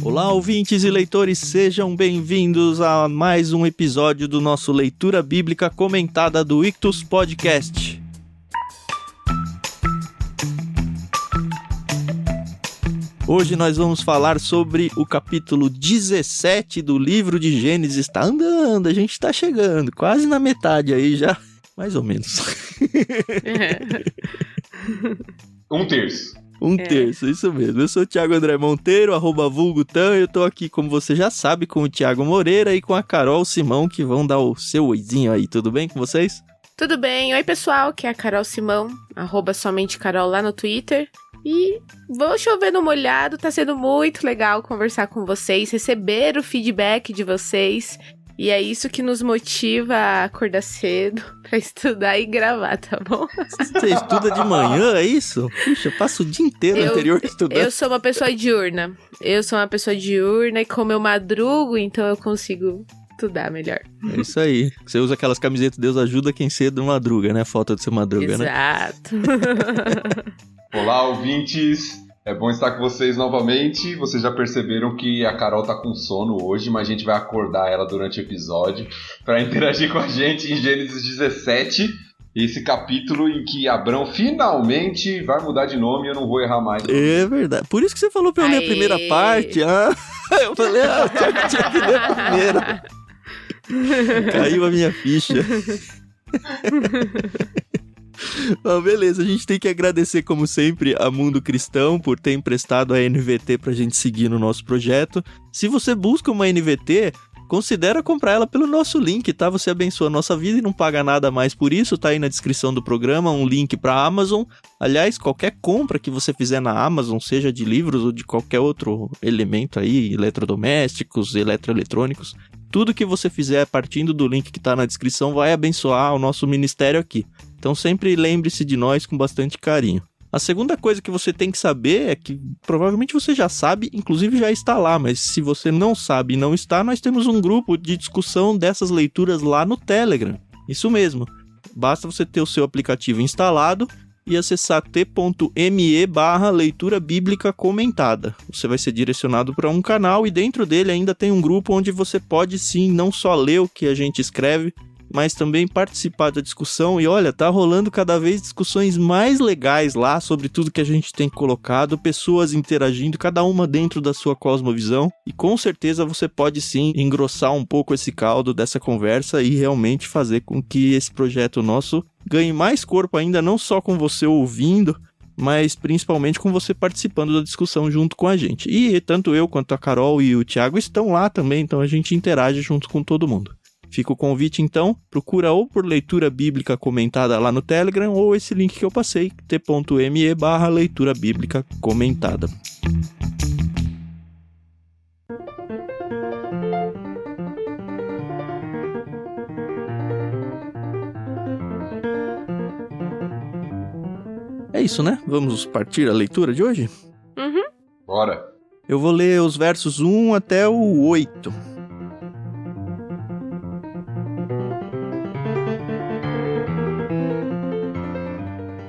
Olá, ouvintes e leitores, sejam bem-vindos a mais um episódio do nosso Leitura Bíblica Comentada do Ictus Podcast. Hoje nós vamos falar sobre o capítulo 17 do livro de Gênesis. Tá andando, a gente tá chegando, quase na metade aí já, mais ou menos. Um terço. Um terço, isso mesmo. Eu sou o Thiago André Monteiro, @vulgutan. Eu tô aqui, como você já sabe, com o Thiago Moreira e com a Carol Simão, que vão dar o seu oizinho aí. Tudo bem com vocês? Tudo bem. Oi, pessoal, que é a Carol Simão, @somentecarol lá no Twitter. E vou chover no molhado, tá sendo muito legal conversar com vocês, receber o feedback de vocês. E é isso que nos motiva a acordar cedo pra estudar e gravar, tá bom? Você estuda de manhã, é isso? Puxa, eu passo o dia inteiro anterior estudando. Eu sou uma pessoa diurna. E como eu madrugo, então eu consigo estudar melhor. É isso aí. Você usa aquelas camisetas Deus ajuda quem cedo madruga, né? Falta de ser madruga, Exato. Né? Olá, ouvintes. É bom estar com vocês novamente. Vocês já perceberam que a Carol tá com sono hoje, mas a gente vai acordar ela durante o episódio para interagir com a gente em Gênesis 17, esse capítulo em que Abrão finalmente vai mudar de nome e eu não vou errar mais. É verdade. Por isso que você falou pra eu ler a primeira parte. Eu falei, tinha que ler a primeira. Caiu a minha ficha. Bom, beleza, a gente tem que agradecer, como sempre, a Mundo Cristão por ter emprestado a NVT pra gente seguir no nosso projeto. Se você busca uma NVT, considera comprar ela pelo nosso link, tá? Você abençoa a nossa vida e não paga nada mais por isso, tá aí na descrição do programa, um link pra Amazon. Aliás, qualquer compra que você fizer na Amazon, seja de livros ou de qualquer outro elemento aí, eletrodomésticos, eletroeletrônicos, tudo que você fizer partindo do link que tá na descrição vai abençoar o nosso ministério aqui. Então sempre lembre-se de nós com bastante carinho. A segunda coisa que você tem que saber é que provavelmente você já sabe, inclusive já está lá, mas se você não sabe e não está, nós temos um grupo de discussão dessas leituras lá no Telegram. Isso mesmo, basta você ter o seu aplicativo instalado e acessar t.me/leitura bíblica comentada. Você vai ser direcionado para um canal e dentro dele ainda tem um grupo onde você pode sim não só ler o que a gente escreve, mas também participar da discussão. E olha, tá rolando cada vez discussões mais legais lá sobre tudo que a gente tem colocado, pessoas interagindo, cada uma dentro da sua cosmovisão, e com certeza você pode sim engrossar um pouco esse caldo dessa conversa e realmente fazer com que esse projeto nosso ganhe mais corpo ainda, não só com você ouvindo, mas principalmente com você participando da discussão junto com a gente. E tanto eu quanto a Carol e o Thiago estão lá também, então a gente interage junto com todo mundo. Fica o convite então, procura ou por Leitura Bíblica Comentada lá no Telegram ou esse link que eu passei, t.me/leitura bíblica comentada. É isso, né? Vamos partir a leitura de hoje? Uhum. Bora. Eu vou ler os versos 1 até o 8.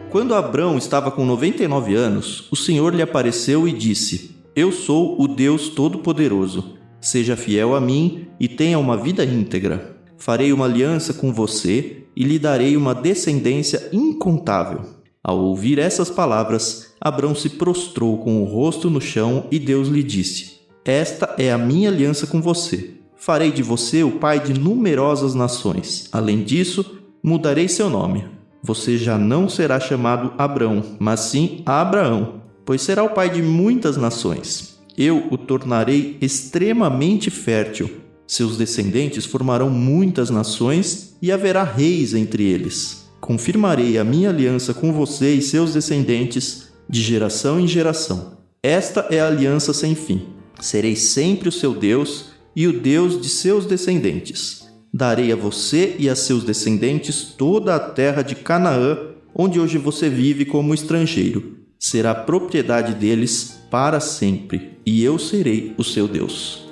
Quando Abrão estava com 99 anos, o Senhor lhe apareceu e disse: Eu sou o Deus Todo-Poderoso. Seja fiel a mim e tenha uma vida íntegra. Farei uma aliança com você e lhe darei uma descendência incontável. Ao ouvir essas palavras, Abrão se prostrou com o rosto no chão e Deus lhe disse: Esta é a minha aliança com você. Farei de você o pai de numerosas nações. Além disso, mudarei seu nome. Você já não será chamado Abrão, mas sim Abraão, pois será o pai de muitas nações. Eu o tornarei extremamente fértil. Seus descendentes formarão muitas nações e haverá reis entre eles. Confirmarei a minha aliança com você e seus descendentes de geração em geração. Esta é a aliança sem fim. Serei sempre o seu Deus e o Deus de seus descendentes. Darei a você e a seus descendentes toda a terra de Canaã, onde hoje você vive como estrangeiro. Será propriedade deles para sempre, e eu serei o seu Deus.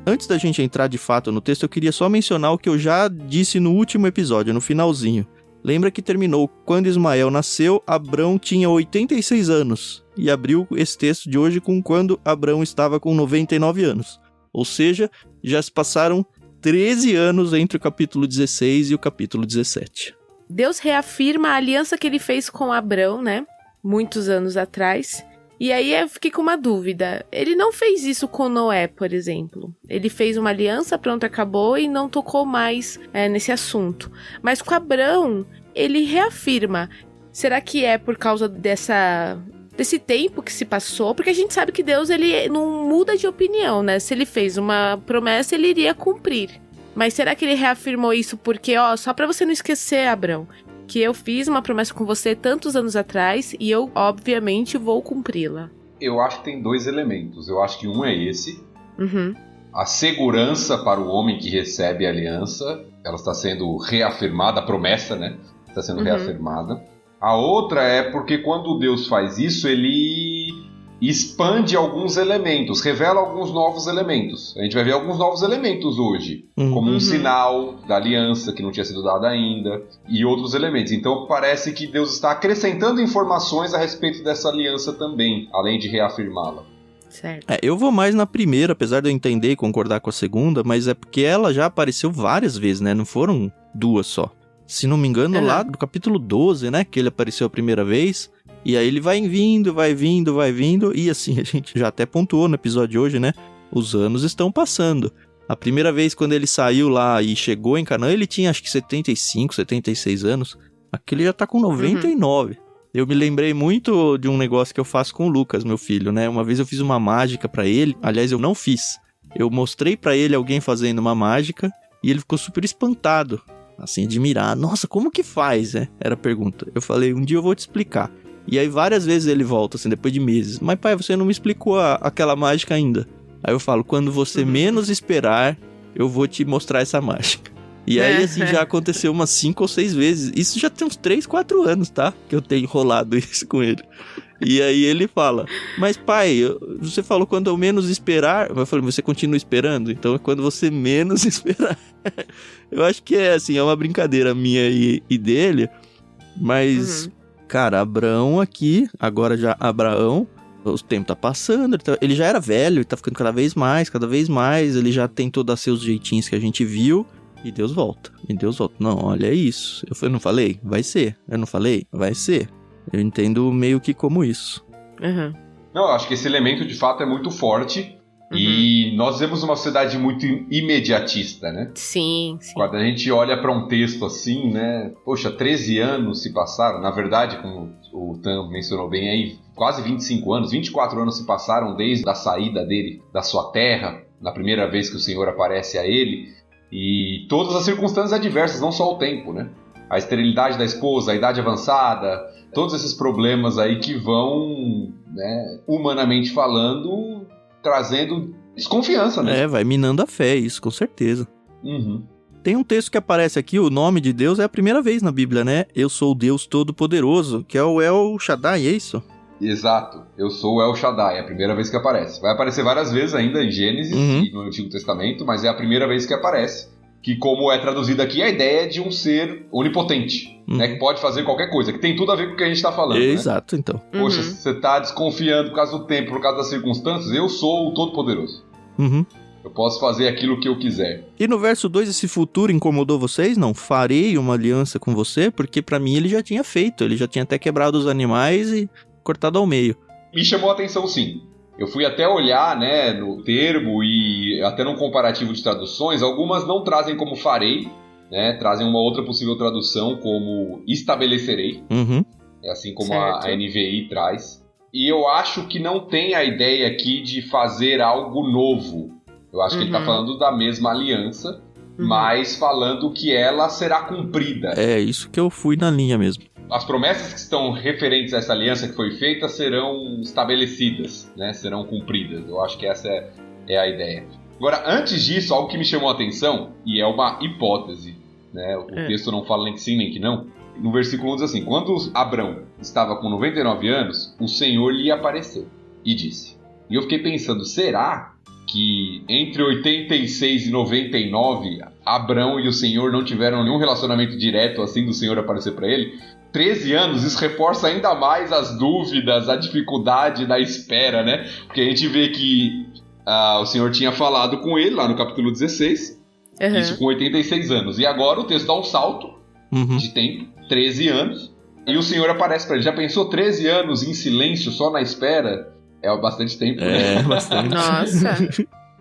Antes da gente entrar de fato no texto, eu queria só mencionar o que eu já disse no último episódio, no finalzinho. Lembra que terminou quando Ismael nasceu, Abrão tinha 86 anos. E abriu esse texto de hoje com quando Abrão estava com 99 anos. Ou seja, já se passaram 13 anos entre o capítulo 16 e o capítulo 17. Deus reafirma a aliança que ele fez com Abrão, né? Muitos anos atrás. E aí eu fiquei com uma dúvida. Ele não fez isso com Noé, por exemplo. Ele fez uma aliança, pronto, acabou e não tocou mais nesse assunto. Mas com Abrão, ele reafirma. Será que é por causa desse tempo que se passou? Porque a gente sabe que Deus, ele não muda de opinião, né? Se ele fez uma promessa, ele iria cumprir. Mas será que ele reafirmou isso porque, só pra você não esquecer, Abrão, que eu fiz uma promessa com você tantos anos atrás e eu, obviamente, vou cumpri-la? Eu acho que tem 2 elementos. Eu acho que um é esse. Uhum. A segurança para o homem que recebe a aliança, ela está sendo reafirmada, a promessa, né? Está sendo reafirmada. A outra é porque quando Deus faz isso, ele expande alguns elementos, revela alguns novos elementos. A gente vai ver alguns novos elementos hoje, como um sinal da aliança que não tinha sido dada ainda, e outros elementos. Então parece que Deus está acrescentando informações a respeito dessa aliança também, além de reafirmá-la. Certo. Eu vou mais na primeira, apesar de eu entender e concordar com a segunda, mas é porque ela já apareceu várias vezes, né? Não foram 2 só. Se não me engano, lá do capítulo 12, né? Que ele apareceu a primeira vez. E aí ele vai vindo, e assim, a gente já até pontuou no episódio de hoje, né? Os anos estão passando. A primeira vez quando ele saiu lá e chegou em Canaã, ele tinha acho que 75, 76 anos. Aqui ele já tá com 99. Eu me lembrei muito de um negócio que eu faço com o Lucas, meu filho, né? Uma vez eu fiz uma mágica pra ele, aliás, eu não fiz. Eu mostrei pra ele alguém fazendo uma mágica e ele ficou super espantado, assim, admirado. Nossa, como que faz, né? Era a pergunta. Eu falei, um dia eu vou te explicar. E aí várias vezes ele volta, assim, depois de meses. Mas pai, você não me explicou aquela mágica ainda. Aí eu falo, quando você menos esperar, eu vou te mostrar essa mágica. E aí, assim, já aconteceu umas 5 ou 6 vezes. Isso já tem uns 3, 4 anos, tá? Que eu tenho enrolado isso com ele. E aí ele fala, mas pai, você falou quando eu menos esperar. Eu falei, você continua esperando? Então é quando você menos esperar. Eu acho que é, assim, é uma brincadeira minha e dele. Mas... Cara, Abrão aqui, agora já Abraão, o tempo tá passando, ele já era velho, ele tá ficando cada vez mais, ele já tem todos os seus jeitinhos que a gente viu, e Deus volta. Não, olha isso, eu não falei? Vai ser. Eu não falei? Vai ser. Eu entendo meio que como isso. Não, eu acho que esse elemento de fato é muito forte. E nós vemos uma sociedade muito imediatista, né? Sim. Quando a gente olha para um texto assim, né? Poxa, 13 anos se passaram. Na verdade, como o Tam mencionou bem aí, quase 25 anos, 24 anos se passaram desde a saída dele da sua terra, na primeira vez que o Senhor aparece a ele. E todas as circunstâncias adversas, não só o tempo, né? A esterilidade da esposa, a idade avançada, todos esses problemas aí que vão, né, humanamente falando... trazendo desconfiança, né? Vai minando a fé, isso, com certeza. Tem um texto que aparece aqui, o nome de Deus é a primeira vez na Bíblia, né? Eu sou o Deus Todo-Poderoso, que é o El Shaddai, é isso? Exato, eu sou o El Shaddai, é a primeira vez que aparece. Vai aparecer várias vezes ainda em Gênesis e no Antigo Testamento, mas é a primeira vez que aparece. Que, como é traduzido aqui, a ideia é de um ser onipotente, né? Que pode fazer qualquer coisa, que tem tudo a ver com o que a gente está falando, Exato, né? Então. Poxa, você está desconfiando por causa do tempo, por causa das circunstâncias, eu sou o Todo-Poderoso. Eu posso fazer aquilo que eu quiser. E no verso 2, esse futuro incomodou vocês? Não, farei uma aliança com você, porque pra mim ele já tinha feito, ele já tinha até quebrado os animais e cortado ao meio. Me chamou a atenção, sim. Eu fui até olhar, né, no termo e até no comparativo de traduções, algumas não trazem como farei, né, trazem uma outra possível tradução como estabelecerei, é assim como a NVI traz. E eu acho que não tem a ideia aqui de fazer algo novo. Eu acho que ele está falando da mesma aliança, mas falando que ela será cumprida. É, isso que eu fui na linha mesmo. As promessas que estão referentes a essa aliança que foi feita serão estabelecidas, né? Serão cumpridas. Eu acho que essa é a ideia. Agora, antes disso, algo que me chamou a atenção, e é uma hipótese, né? O texto não fala nem que sim nem que não. No versículo 1 diz assim, quando Abrão estava com 99 anos, o Senhor lhe apareceu e disse. E eu fiquei pensando, será que entre 86 e 99 Abrão e o Senhor não tiveram nenhum relacionamento direto, assim, do Senhor aparecer para ele, 13 anos, isso reforça ainda mais as dúvidas, a dificuldade da espera, né? Porque a gente vê que o Senhor tinha falado com ele lá no capítulo 16, isso com 86 anos. E agora o texto dá um salto de tempo, 13 anos, e o Senhor aparece para ele. Já pensou 13 anos em silêncio, só na espera? É bastante tempo, né? É, bastante. Nossa,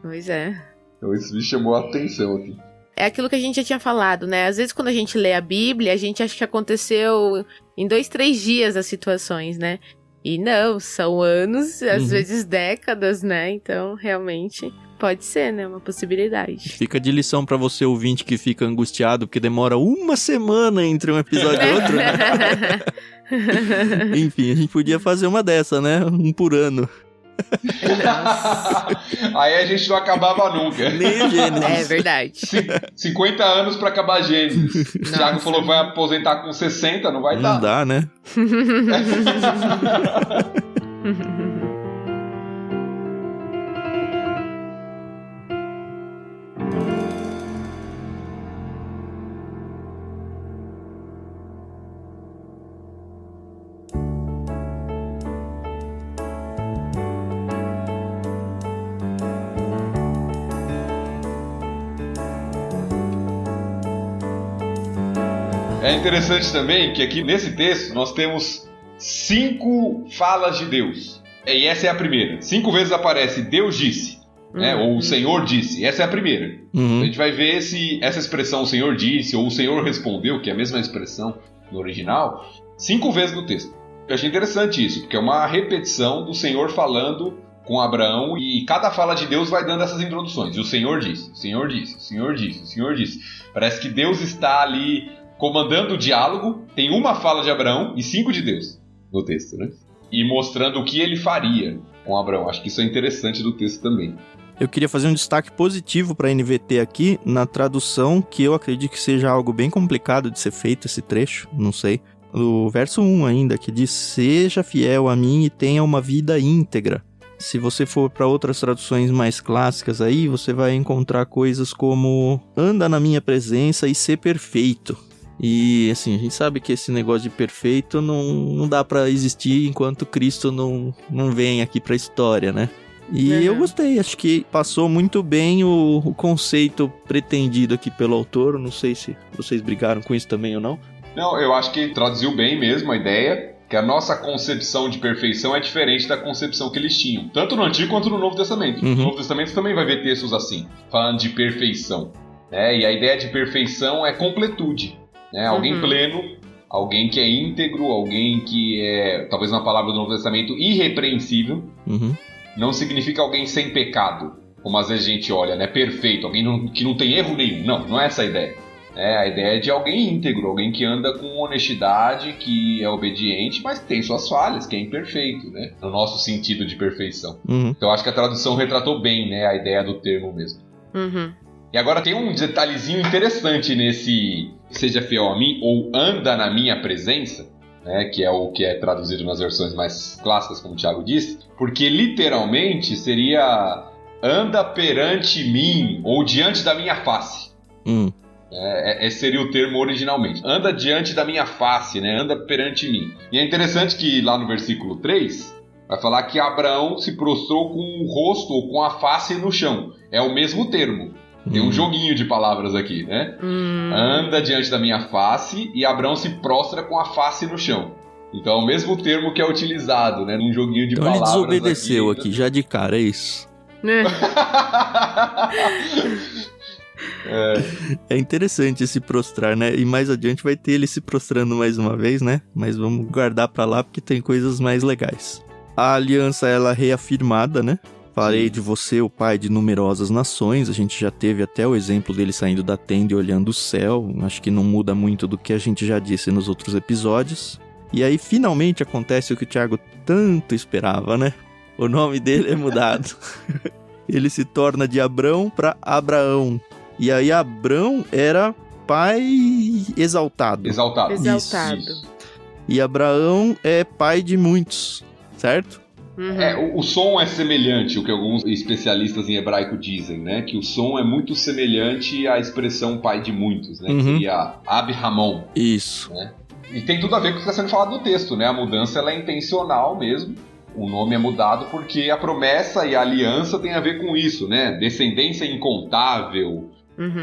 pois é. Então isso me chamou a atenção aqui. É aquilo que a gente já tinha falado, né? Às vezes quando a gente lê a Bíblia, a gente acha que aconteceu em 2, 3 dias as situações, né? E não, são anos, às vezes décadas, né? Então, realmente, pode ser, né? Uma possibilidade. Fica de lição pra você, ouvinte, que fica angustiado, porque demora uma semana entre um episódio e outro, né? Enfim, a gente podia fazer uma dessa, né? Um por ano. Aí a gente não acabava nunca. Nem Gênesis. É verdade. 50 anos pra acabar Gênesis. O Thiago falou que vai aposentar com 60, não vai dar. Não dá, né? É interessante também que aqui nesse texto nós temos 5 falas de Deus. E essa é a primeira. 5 vezes aparece Deus disse, né? Ou o Senhor disse. Essa é a primeira. A gente vai ver se essa expressão o Senhor disse ou o Senhor respondeu, que é a mesma expressão no original, 5 vezes no texto. Eu achei interessante isso, porque é uma repetição do Senhor falando com Abraão e cada fala de Deus vai dando essas introduções. E o Senhor disse, o Senhor disse, o Senhor disse, o Senhor disse. Parece que Deus está ali comandando o diálogo, tem uma fala de Abraão e 5 de Deus no texto, né? E mostrando o que ele faria com Abraão. Acho que isso é interessante do texto também. Eu queria fazer um destaque positivo para a NVT aqui, na tradução, que eu acredito que seja algo bem complicado de ser feito esse trecho, não sei. No verso 1 ainda, que diz, seja fiel a mim e tenha uma vida íntegra. Se você for para outras traduções mais clássicas aí, você vai encontrar coisas como, anda na minha presença e ser perfeito. E assim, a gente sabe que esse negócio de perfeito não dá pra existir enquanto Cristo não vem aqui pra história, né? E eu gostei, acho que passou muito bem o conceito pretendido aqui pelo autor. Não sei se vocês brigaram com isso também ou não. Não, eu acho que traduziu bem mesmo a ideia, que a nossa concepção de perfeição é diferente da concepção que eles tinham, tanto no Antigo quanto no Novo Testamento. No Novo Testamento também vai ver textos assim, falando de perfeição, né? E a ideia de perfeição é completude. Né? Alguém pleno, alguém que é íntegro, alguém que é, talvez uma palavra do Novo Testamento, irrepreensível. Não significa alguém sem pecado, como às vezes a gente olha, né? Perfeito, alguém que não tem erro nenhum. Não é essa a ideia. A ideia é de alguém íntegro, alguém que anda com honestidade, que é obediente, mas tem suas falhas, que é imperfeito, né? No nosso sentido de perfeição. Então acho que a tradução retratou bem, né? A ideia do termo mesmo. E agora tem um detalhezinho interessante nesse seja fiel a mim ou anda na minha presença, né, que é o que é traduzido nas versões mais clássicas, como o Thiago disse, porque literalmente seria anda perante mim ou diante da minha face. Esse seria o termo originalmente. Anda diante da minha face, né, anda perante mim. E é interessante que lá no versículo 3 vai falar que Abraão se prostrou com o rosto ou com a face no chão. É o mesmo termo. Tem um joguinho de palavras aqui, né? Anda diante da minha face e Abraão se prostra com a face no chão. Então é o mesmo termo que é utilizado, né? Num joguinho de palavras. Então ele desobedeceu aqui, já de cara, é isso. É interessante se prostrar, né? E mais adiante vai ter ele se prostrando mais uma vez, né? Mas vamos guardar pra lá porque tem coisas mais legais. A aliança, ela é reafirmada, né? Farei de você o pai de numerosas nações. A gente já teve até o exemplo dele saindo da tenda e olhando o céu. Acho que não muda muito do que a gente já disse nos outros episódios. E aí finalmente acontece o que o Thiago tanto esperava, né? O nome dele é mudado. Ele se torna de Abrão para Abraão. E aí Abrão era pai exaltado. Exaltado. Exaltado. Isso. E Abraão é pai de muitos, certo? O som é semelhante, o que alguns especialistas em hebraico dizem, né? Que o som é muito semelhante à expressão pai de muitos, né? Que seria Ab-Ramon. Isso. Né? E tem tudo a ver com o que está sendo falado no texto, né? A mudança ela é intencional mesmo. O nome é mudado porque a promessa e a aliança tem a ver com isso, né? Descendência incontável,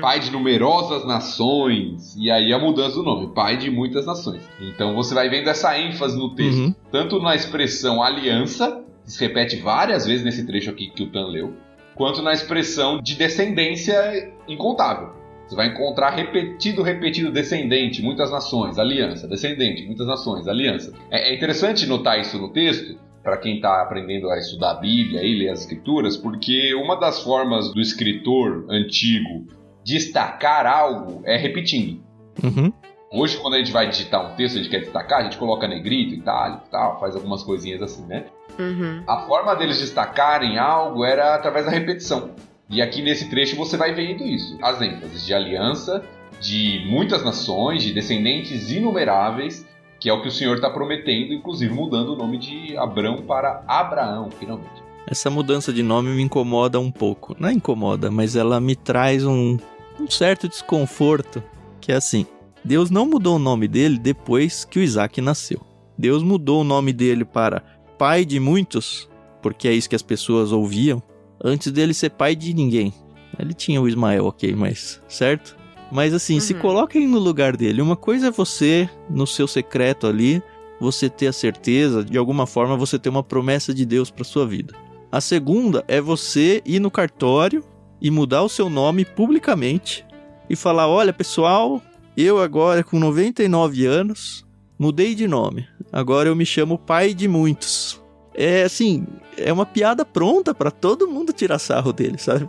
pai de numerosas nações, e aí a mudança do nome, pai de muitas nações. Então você vai vendo essa ênfase no texto, tanto na expressão aliança, que se repete várias vezes nesse trecho aqui que o Tan leu, quanto na expressão de descendência incontável. Você vai encontrar repetido, descendente, muitas nações, aliança, descendente, muitas nações, aliança. É interessante notar isso no texto, para quem está aprendendo a estudar a Bíblia e ler as Escrituras, porque uma das formas do escritor antigo destacar algo é repetindo. Hoje, quando a gente vai digitar um texto, a gente quer destacar, a gente coloca negrito, itálico e tal, faz algumas coisinhas assim, né? A forma deles destacarem algo era através da repetição. E aqui nesse trecho você vai vendo isso. As ênfases de aliança, de muitas nações, de descendentes inumeráveis, que é o que o Senhor está prometendo, inclusive mudando o nome de Abrão para Abraão, finalmente. Essa mudança de nome me incomoda um pouco. Não incomoda, mas ela me traz um certo desconforto, que é assim, Deus não mudou o nome dele depois que o Isaac nasceu. Deus mudou o nome dele para pai de muitos, porque é isso que as pessoas ouviam, antes dele ser pai de ninguém. Ele tinha o Ismael, ok, mas certo? Mas assim, se coloquem no lugar dele. Uma coisa é você, no seu secreto ali, você ter a certeza, de alguma forma você ter uma promessa de Deus para sua vida. A segunda é você ir no cartório e mudar o seu nome publicamente e falar, olha pessoal, eu agora com 99 anos, mudei de nome. Agora eu me chamo pai de muitos. É assim, é uma piada pronta para todo mundo tirar sarro dele, sabe?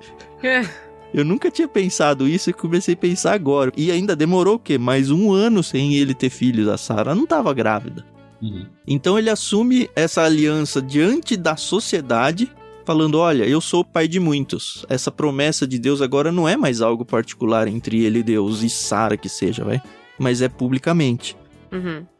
Eu nunca tinha pensado isso e comecei a pensar agora. E ainda demorou o quê? Mais 1 ano sem ele ter filhos. A Sara não estava grávida. Então ele assume essa aliança diante da sociedade, falando, olha, eu sou o pai de muitos. Essa promessa de Deus agora não é mais algo particular entre ele e Deus e Sara que seja, vai? Mas é publicamente.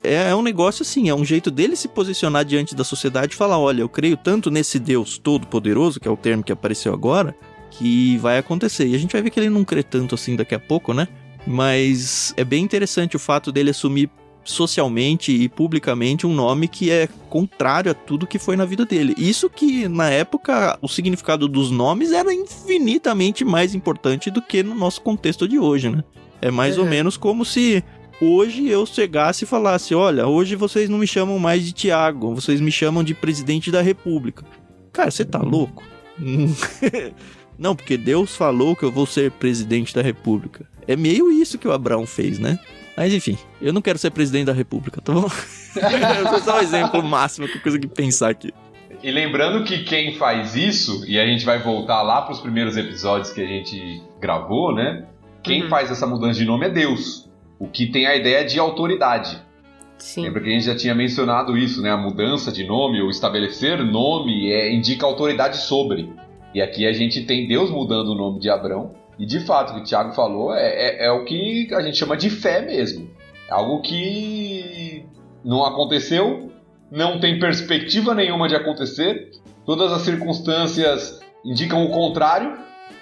É um negócio assim, é um jeito dele se posicionar diante da sociedade e falar, olha, eu creio tanto nesse Deus todo-poderoso, que é o termo que apareceu agora, que vai acontecer. E a gente vai ver que ele não crê tanto assim daqui a pouco, né? Mas é bem interessante o fato dele assumir socialmente e publicamente um nome que é contrário a tudo que foi na vida dele. Isso que, na época, o significado dos nomes era infinitamente mais importante do que no nosso contexto de hoje, né? É mais ou menos como se hoje eu chegasse e falasse, olha, hoje vocês não me chamam mais de Tiago, vocês me chamam de presidente da república. Cara, você tá louco? Não, porque Deus falou que eu vou ser presidente da república. É meio isso que o Abraão fez, né? Mas enfim, eu não quero ser presidente da república, tá bom? Vou só um exemplo máximo que eu consegui pensar aqui. E lembrando que quem faz isso, e a gente vai voltar lá para os primeiros episódios que a gente gravou, né? Quem faz essa mudança de nome é Deus, o que tem a ideia de autoridade. Sim. Lembra que a gente já tinha mencionado isso, né? A mudança de nome, ou estabelecer nome, indica autoridade sobre. E aqui a gente tem Deus mudando o nome de Abrão. E de fato, o que o Thiago falou é o que a gente chama de fé mesmo. Algo que não aconteceu, não tem perspectiva nenhuma de acontecer. Todas as circunstâncias indicam o contrário,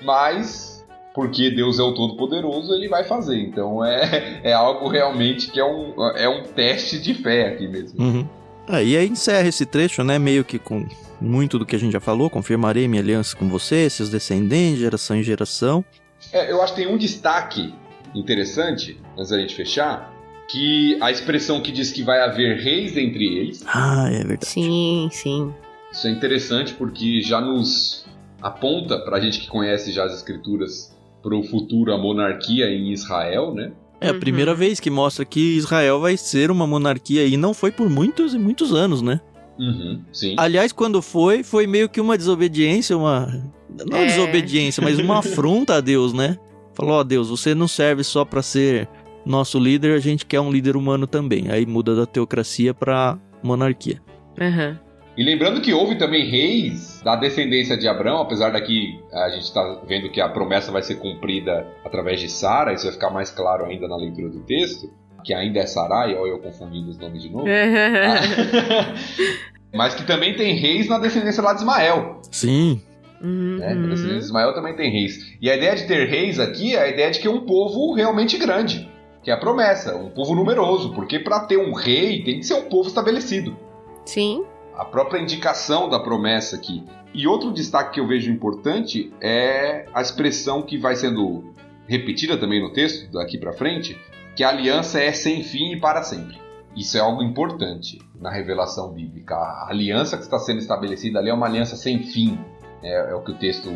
mas porque Deus é o Todo-Poderoso, ele vai fazer. Então é algo realmente que é um teste de fé aqui mesmo. E aí encerra esse trecho, né? Meio que com muito do que a gente já falou. Confirmarei minha aliança com você, seus descendentes, geração em geração. Eu acho que tem um destaque interessante, antes da gente fechar, que a expressão que diz que vai haver reis entre eles. É verdade. Sim, sim. Isso é interessante porque já nos aponta, pra gente que conhece já as escrituras, pro futuro a monarquia em Israel, né? É a primeira vez que mostra que Israel vai ser uma monarquia e não foi por muitos e muitos anos, né? Sim. Aliás, quando foi meio que uma desobediência, não desobediência, mas uma afronta a Deus, né? Falou, Deus, você não serve só pra ser nosso líder, a gente quer um líder humano também. Aí muda da teocracia pra monarquia. E lembrando que houve também reis da descendência de Abrão, apesar daqui a gente está vendo que a promessa vai ser cumprida através de Sara, isso vai ficar mais claro ainda na leitura do texto, que ainda é Sarai, olha eu confundindo os nomes de novo. Mas que também tem reis na descendência lá de Ismael. Sim. Né? Na descendência de Ismael também tem reis. E a ideia de ter reis aqui é a ideia de que é um povo realmente grande. Que é a promessa, um povo numeroso. Porque para ter um rei tem que ser um povo estabelecido. Sim. A própria indicação da promessa aqui. E outro destaque que eu vejo importante é a expressão que vai sendo repetida também no texto, daqui para frente, que a aliança é sem fim e para sempre. Isso é algo importante na revelação bíblica. A aliança que está sendo estabelecida ali é uma aliança sem fim. É o que o texto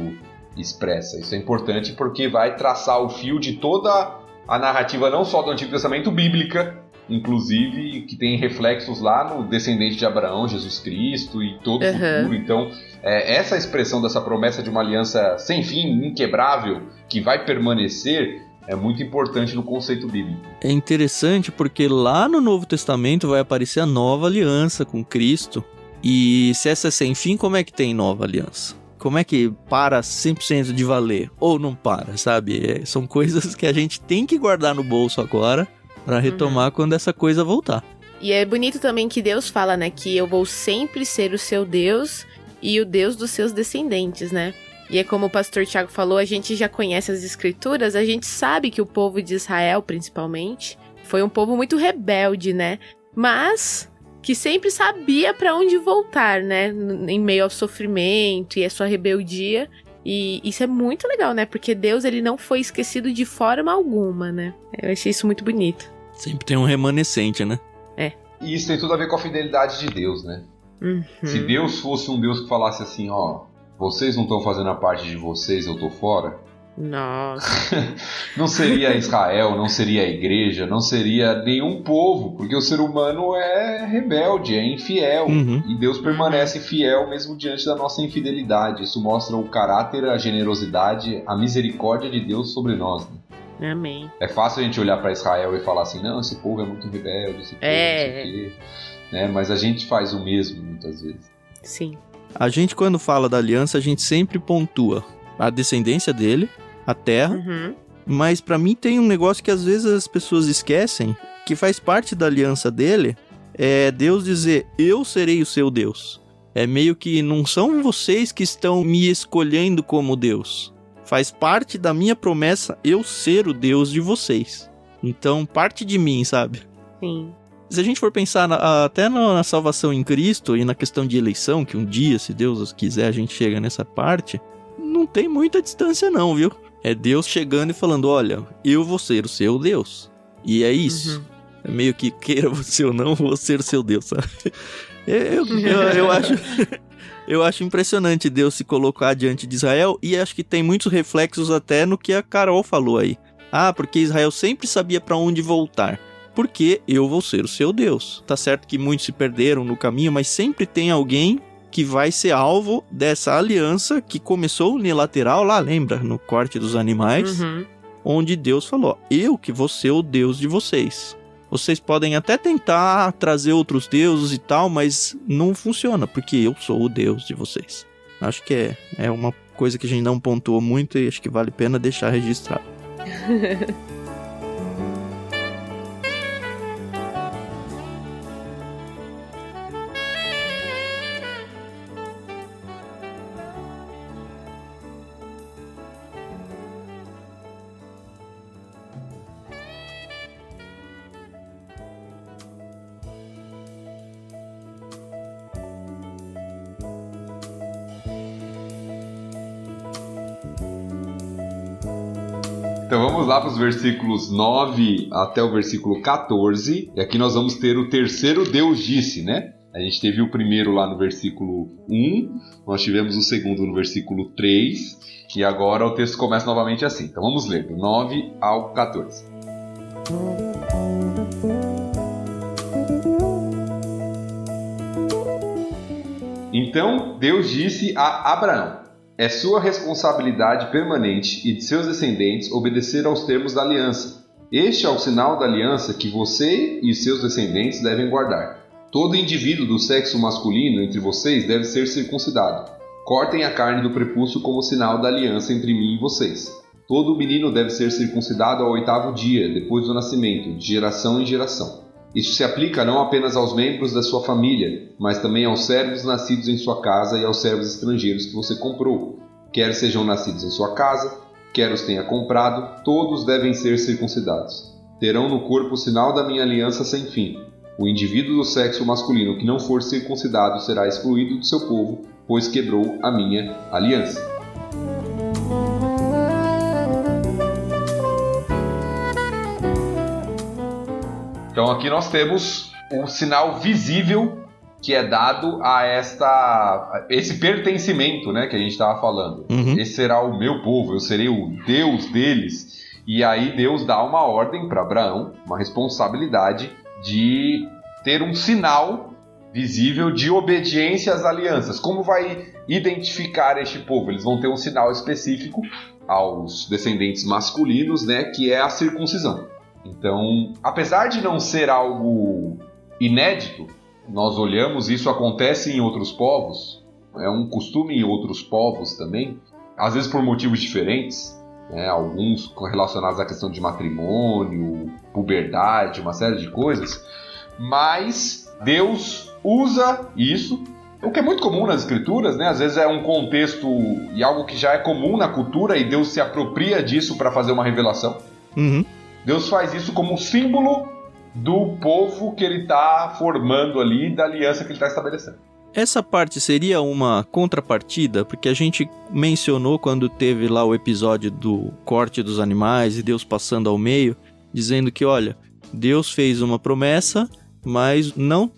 expressa. Isso é importante porque vai traçar o fio de toda a narrativa, não só do Antigo Testamento, bíblica, inclusive, que tem reflexos lá no descendente de Abraão, Jesus Cristo e todo o futuro. Então, essa expressão dessa promessa de uma aliança sem fim, inquebrável, que vai permanecer, é muito importante no conceito bíblico. É interessante porque lá no Novo Testamento vai aparecer a nova aliança com Cristo. E se essa é sem fim, como é que tem nova aliança? Como é que para 100% de valer? Ou não para, sabe? São coisas que a gente tem que guardar no bolso agora para retomar quando essa coisa voltar. E é bonito também que Deus fala, né? Que eu vou sempre ser o seu Deus e o Deus dos seus descendentes, né? E é como o pastor Tiago falou, a gente já conhece as escrituras, a gente sabe que o povo de Israel, principalmente, foi um povo muito rebelde, né? Mas que sempre sabia para onde voltar, né? Em meio ao sofrimento e a sua rebeldia. E isso é muito legal, né? Porque Deus, ele não foi esquecido de forma alguma, né? Eu achei isso muito bonito. Sempre tem um remanescente, né? E isso tem tudo a ver com a fidelidade de Deus, né? Se Deus fosse um Deus que falasse assim, ó, vocês não estão fazendo a parte de vocês, eu tô fora. Nossa. Não seria Israel, não seria a igreja, não seria nenhum povo, porque o ser humano é rebelde, é infiel. E Deus permanece fiel mesmo diante da nossa infidelidade. Isso mostra o caráter, a generosidade, a misericórdia de Deus sobre nós, né? Amém. É fácil a gente olhar para Israel e falar assim, não, esse povo é muito rebelde, esse povo não sei o quê, né? Mas a gente faz o mesmo muitas vezes. Sim. A gente, quando fala da aliança, a gente sempre pontua a descendência dele, a terra, mas pra mim tem um negócio que às vezes as pessoas esquecem, que faz parte da aliança dele, é Deus dizer, eu serei o seu Deus. É meio que não são vocês que estão me escolhendo como Deus. Faz parte da minha promessa eu ser o Deus de vocês. Então, parte de mim, sabe? Sim. Se a gente for pensar até na salvação em Cristo e na questão de eleição, que um dia, se Deus quiser, a gente chega nessa parte, não tem muita distância não, viu? É Deus chegando e falando, olha, eu vou ser o seu Deus. E é isso. É meio que queira você ou não, vou ser o seu Deus, sabe? Eu acho impressionante Deus se colocar diante de Israel e acho que tem muitos reflexos até no que a Carol falou aí. Ah, porque Israel sempre sabia para onde voltar. Porque eu vou ser o seu Deus. Tá certo que muitos se perderam no caminho, mas sempre tem alguém que vai ser alvo dessa aliança que começou unilateral lá, lembra? No corte dos animais, onde Deus falou, eu que vou ser o Deus de vocês. Vocês podem até tentar trazer outros deuses e tal, mas não funciona, porque eu sou o Deus de vocês. Acho que é uma coisa que a gente não pontuou muito e acho que vale a pena deixar registrado. Então vamos lá para os versículos 9 até o versículo 14. E aqui nós vamos ter o terceiro Deus disse, né? A gente teve o primeiro lá no versículo 1, nós tivemos o segundo no versículo 3, e agora o texto começa novamente assim. Então vamos ler, do 9 ao 14. Então Deus disse a Abraão, é sua responsabilidade permanente e de seus descendentes obedecer aos termos da aliança. Este é o sinal da aliança que você e seus descendentes devem guardar. Todo indivíduo do sexo masculino entre vocês deve ser circuncidado. Cortem a carne do prepúcio como sinal da aliança entre mim e vocês. Todo menino deve ser circuncidado ao 8º dia, depois do nascimento, de geração em geração. Isso se aplica não apenas aos membros da sua família, mas também aos servos nascidos em sua casa e aos servos estrangeiros que você comprou. Quer sejam nascidos em sua casa, quer os tenha comprado, todos devem ser circuncidados. Terão no corpo o sinal da minha aliança sem fim. O indivíduo do sexo masculino que não for circuncidado será excluído do seu povo, pois quebrou a minha aliança. Então aqui nós temos um sinal visível que é dado a esse pertencimento, né, que a gente estava falando. Uhum. Esse será o meu povo, eu serei o Deus deles. E aí Deus dá uma ordem para Abraão, uma responsabilidade de ter um sinal visível de obediência às alianças. Como vai identificar este povo? Eles vão ter um sinal específico aos descendentes masculinos, né, que é a circuncisão. Então, apesar de não ser algo inédito, nós olhamos, isso acontece em outros povos, é um costume em outros povos também, às vezes por motivos diferentes, né, alguns relacionados à questão de matrimônio, puberdade, uma série de coisas, mas Deus usa isso, o que é muito comum nas escrituras, né? Às vezes é um contexto e algo que já é comum na cultura e Deus se apropria disso para fazer uma revelação. Uhum. Deus faz isso como símbolo do povo que ele está formando ali, da aliança que ele está estabelecendo. Essa parte seria uma contrapartida, porque a gente mencionou quando teve lá o episódio do corte dos animais e Deus passando ao meio, dizendo que, olha, Deus fez uma promessa, mas não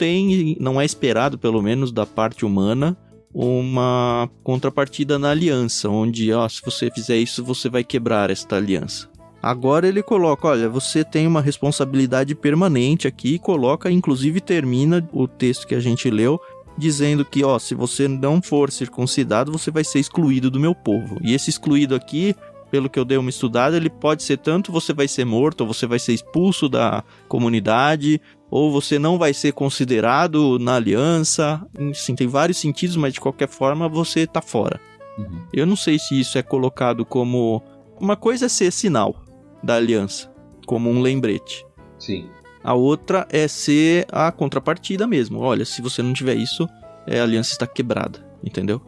é esperado, pelo menos da parte humana, uma contrapartida na aliança, onde, se você fizer isso, você vai quebrar esta aliança. Agora ele coloca, olha, você tem uma responsabilidade permanente aqui, e coloca, inclusive termina o texto que a gente leu, dizendo que, se você não for circuncidado, você vai ser excluído do meu povo. E esse excluído aqui, pelo que eu dei uma estudada, ele pode ser tanto você vai ser morto, ou você vai ser expulso da comunidade, ou você não vai ser considerado na aliança. Sim, tem vários sentidos, mas de qualquer forma você tá fora. Uhum. Eu não sei se isso é colocado como... Uma coisa é ser sinal da aliança, como um lembrete. Sim. A outra é ser a contrapartida mesmo. Olha, se você não tiver isso, a aliança está quebrada, entendeu?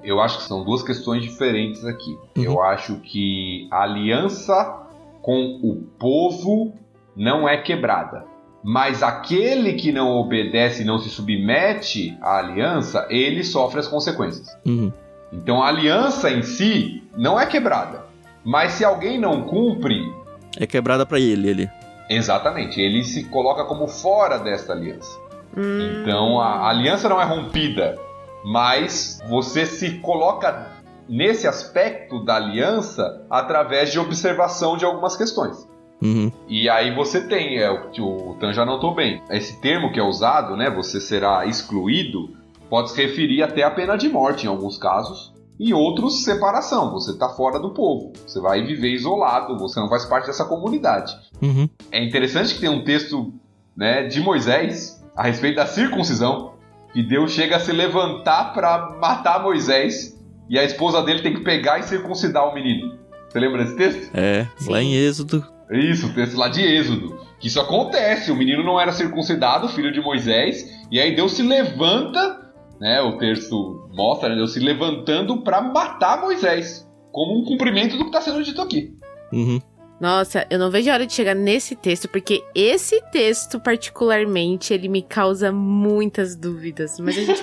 Eu acho que são duas questões diferentes aqui. Uhum. Eu acho que a aliança com o povo não é quebrada. Mas aquele que não obedece e não se submete à aliança, ele sofre as consequências. Uhum. Então a aliança em si não é quebrada. Mas se alguém não cumpre... É quebrada para ele. Exatamente, ele se coloca como fora desta aliança. Então a aliança não é rompida, mas você se coloca nesse aspecto da aliança através de observação de algumas questões. Uhum. E aí você tem, o Tan já notou bem, esse termo que é usado, né, você será excluído, pode se referir até à pena de morte em alguns casos. E outros, separação, você está fora do povo, você vai viver isolado, você não faz parte dessa comunidade. Uhum. É interessante que tem um texto, né, de Moisés a respeito da circuncisão, que Deus chega a se levantar para matar Moisés e a esposa dele tem que pegar e circuncidar o menino. Você lembra desse texto? Sim. Lá em Êxodo. Isso, o texto lá de Êxodo. Que isso acontece, o menino não era circuncidado, filho de Moisés, e aí Deus se levanta... Né, o texto mostra, né, Deus se levantando para matar Moisés, como um cumprimento do que está sendo dito aqui. Uhum. Nossa, eu não vejo a hora de chegar nesse texto, porque esse texto, particularmente, ele me causa muitas dúvidas. Mas a gente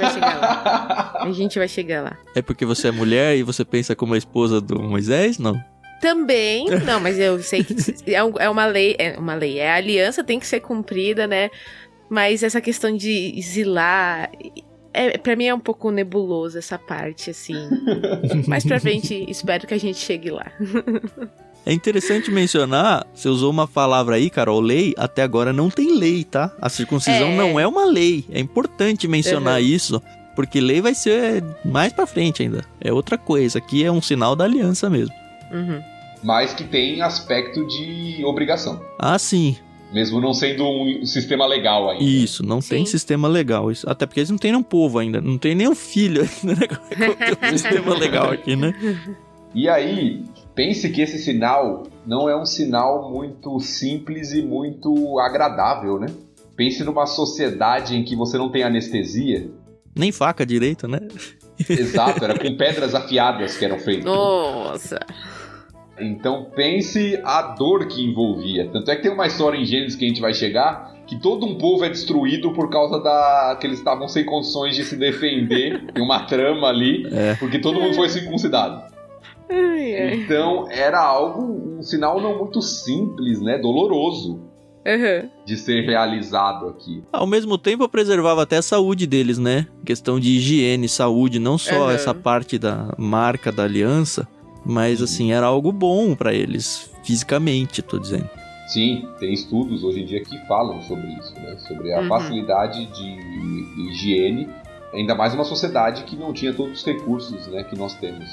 vai chegar lá. É porque você é mulher e você pensa como a esposa do Moisés? Não. Também, não, mas eu sei que é uma lei, a aliança tem que ser cumprida, né? Mas essa questão de exilar... pra mim é um pouco nebuloso essa parte, assim. Mais pra frente, espero que a gente chegue lá. É interessante mencionar, você usou uma palavra aí, Carol, lei, até agora não tem lei, tá? A circuncisão não é uma lei. É importante mencionar isso, porque lei vai ser mais pra frente ainda. É outra coisa, aqui é um sinal da aliança mesmo. Uhum. Mas que tem aspecto de obrigação. Ah, sim. Mesmo não sendo um sistema legal ainda. Isso, não tem sistema legal. Isso, até porque eles não têm nenhum povo ainda. Não tem nenhum filho ainda, né? Como tem um sistema legal aqui, né? E aí, pense que esse sinal não é um sinal muito simples e muito agradável, né? Pense numa sociedade em que você não tem anestesia. Nem faca direito, né? Exato, era com pedras afiadas que eram feitas. Nossa! Então pense a dor que envolvia. Tanto é que tem uma história em Gênesis que a gente vai chegar, que todo um povo é destruído por causa que eles estavam sem condições de se defender. Tem uma trama ali, porque todo mundo foi circuncidado. Então era um sinal não muito simples, né? Doloroso. De ser realizado aqui. Ao mesmo tempo, preservava até a saúde deles, né? Questão de higiene, saúde, não só essa parte da marca da aliança, mas assim, era algo bom pra eles, fisicamente, tô dizendo. Sim, tem estudos hoje em dia que falam sobre isso, né? Sobre a facilidade de higiene, ainda mais uma sociedade que não tinha todos os recursos, né, que nós temos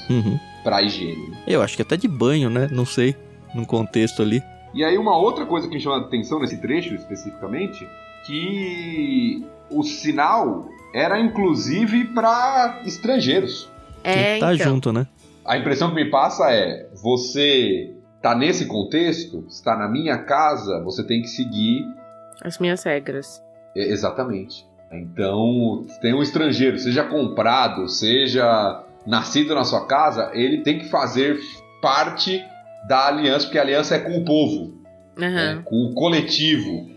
pra higiene. Eu acho que até de banho, né? Não sei, num contexto ali. E aí uma outra coisa que me chama a atenção nesse trecho especificamente, que o sinal era inclusive para estrangeiros. Tá junto, né? A impressão que me passa é, você tá nesse contexto, está na minha casa, você tem que seguir as minhas regras. Exatamente. Então, tem um estrangeiro, seja comprado, seja nascido na sua casa, ele tem que fazer parte da aliança, porque a aliança é com o povo, com o coletivo.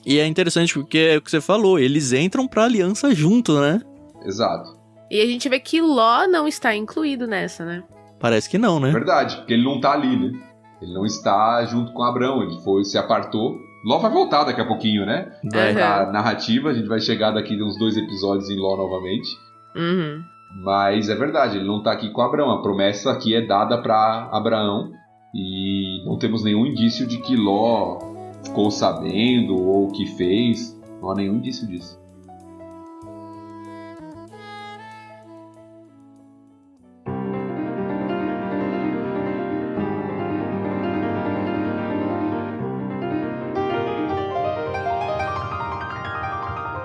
E é interessante porque é o que você falou, eles entram pra aliança junto, né? Exato. E a gente vê que Ló não está incluído nessa, né? Parece que não, né? Verdade, porque ele não tá ali, né? Ele não está junto com Abrão, ele se apartou. Ló vai voltar daqui a pouquinho, né? A narrativa, a gente vai chegar daqui uns 2 episódios em Ló novamente. Mas é verdade, ele não tá aqui com Abrão, a promessa aqui é dada pra Abraão. E não temos nenhum indício de que Ló ficou sabendo ou o que fez. Não há nenhum indício disso.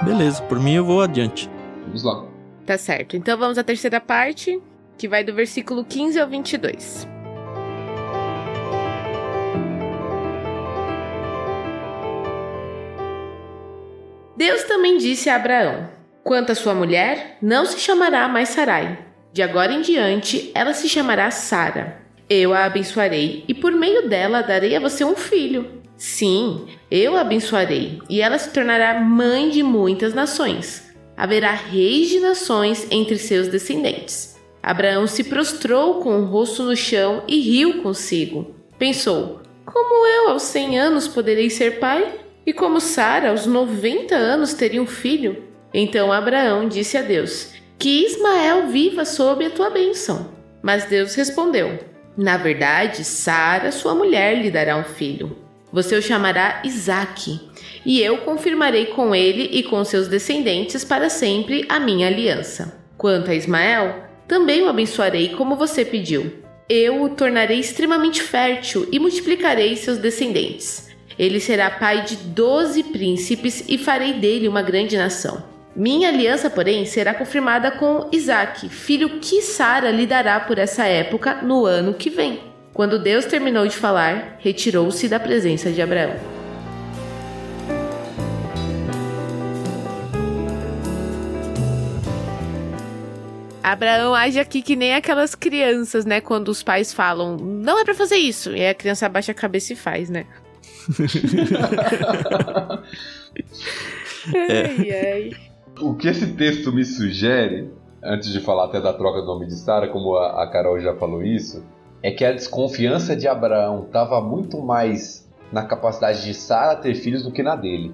Beleza, por mim eu vou adiante. Vamos lá. Tá certo, então vamos à terceira parte, que vai do versículo 15 ao 22. Deus também disse a Abraão: quanto à sua mulher, não se chamará mais Sarai. De agora em diante, ela se chamará Sara. Eu a abençoarei, e por meio dela darei a você um filho. Sim, eu a abençoarei, e ela se tornará mãe de muitas nações. Haverá reis de nações entre seus descendentes. Abraão se prostrou com o rosto no chão e riu consigo. Pensou: como eu aos 100 anos poderei ser pai? E como Sara, aos 90 anos, teria um filho? Então Abraão disse a Deus: que Ismael viva sob a tua bênção. Mas Deus respondeu: na verdade, Sara, sua mulher, lhe dará um filho. Você o chamará Isaque, e eu confirmarei com ele e com seus descendentes para sempre a minha aliança. Quanto a Ismael, também o abençoarei como você pediu. Eu o tornarei extremamente fértil e multiplicarei seus descendentes. Ele será pai de 12 príncipes e farei dele uma grande nação. Minha aliança, porém, será confirmada com Isaque, filho que Sara lhe dará por essa época no ano que vem. Quando Deus terminou de falar, retirou-se da presença de Abraão. Abraão age aqui que nem aquelas crianças, né? Quando os pais falam, não é pra fazer isso. E aí a criança abaixa a cabeça e faz, né? Ai. O que esse texto me sugere, antes de falar até da troca do nome de Sara, como a Carol já falou isso, é que a desconfiança de Abraão estava muito mais na capacidade de Sara ter filhos do que na dele.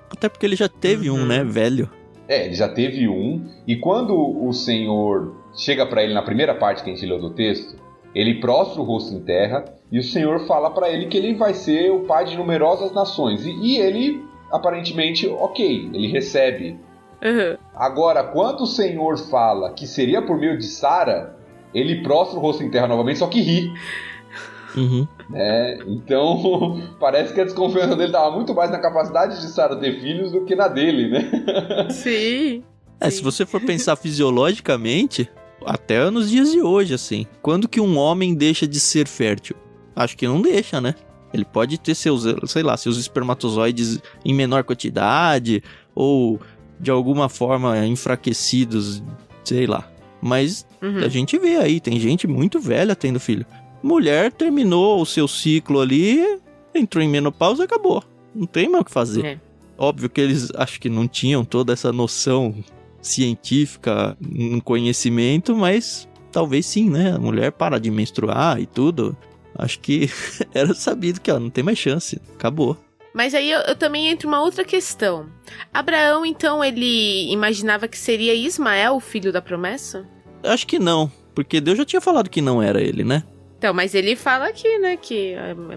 Até porque ele já teve um, né, velho. Ele já teve um, e quando o Senhor chega para ele na primeira parte que a gente leu do texto, ele prostra o rosto em terra, e o Senhor fala para ele que ele vai ser o pai de numerosas nações. E ele, aparentemente, ok, ele recebe. Agora, quando o Senhor fala que seria por meio de Sara, ele prostra o rosto em terra novamente, só que ri. Então, parece que a desconfiança dele estava muito mais na capacidade de Sara ter filhos do que na dele, né? Sim. Se você for pensar fisiologicamente, até nos dias de hoje, assim, quando que um homem deixa de ser fértil? Acho que não deixa, né? Ele pode ter seus espermatozoides em menor quantidade, ou de alguma forma enfraquecidos, sei lá. Mas a gente vê aí, tem gente muito velha tendo filho. Mulher terminou o seu ciclo ali, entrou em menopausa e acabou. Não tem mais o que fazer. É. Óbvio que eles acho que não tinham toda essa noção científica, um conhecimento, mas talvez sim, né? A mulher para de menstruar e tudo. Acho que era sabido que não tem mais chance. Acabou. Mas aí eu também entro uma outra questão. Abraão, então, ele imaginava que seria Ismael o filho da promessa? Acho que não, porque Deus já tinha falado que não era ele, né? Então, mas ele fala aqui, né, que